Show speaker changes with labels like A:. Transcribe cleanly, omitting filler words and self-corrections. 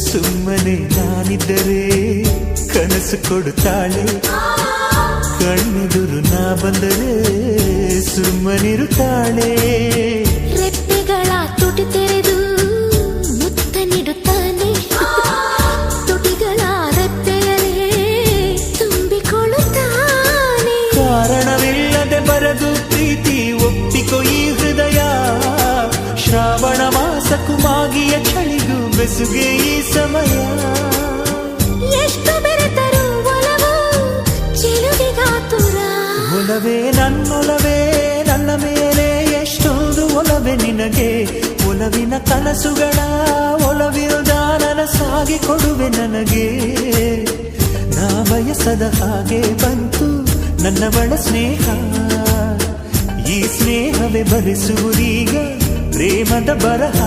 A: ಸುಮ್ಮನೆ ನಾನಿದ್ದರೆ ಕನಸು ಕೊಡುತ್ತಾಳೆ, ಕಣ್ಣೆದುರು ನಾ ಬಂದರೆ ಸುಮ್ಮನಿರುತ್ತಾಳೆ.
B: ರೆಪ್ಪೆಗಳ ತುಟಿ ತೆರೆದು ಮುತ್ತ ನೀಡುತ್ತಾನೆ, ತುಟಿಗಳ ರೆಪ್ಪೆಯಲೇ ತುಂಬಿಕೊಳ್ಳುತ್ತಾನೆ.
A: ಕಾರಣವಿಲ್ಲದೆ ಬರದು ಪ್ರೀತಿ ಒಪ್ಪಿಕೊ ಈ ಹೃದಯ, ಶ್ರಾವಣ ಮಾಸಕ್ಕೂ ಮಾಗಿಯ ಚಳಿಗೂ ಬೆಸುಗೆ ಈ ಸಮಯ.
B: ಎಷ್ಟು ಬೆರೆತರೂ ಒಲವು ಚೆಲುವಿಗಾತುರ.
A: ಒಲವೇ ನನ್ನೊಲವೇ ನನ್ನ ಮೇಲೆ ಎಷ್ಟೊಂದು ಒಲವೇ ನಿನಗೆ, ಒಲವಿನ ಕನಸುಗಳ ಒಲವಿರುದ ನನಸಾಗಿ ಕೊಡುವೆ ನನಗೆ. ನಾ ಬಯಸದ ಹಾಗೆ ಬಂತು ನನ್ನವಳ ಸ್ನೇಹ, ಈ ಸ್ನೇಹವೇ ಭರಿಸುವುದೀಗ ಪ್ರೇಮದ ಬರಹ.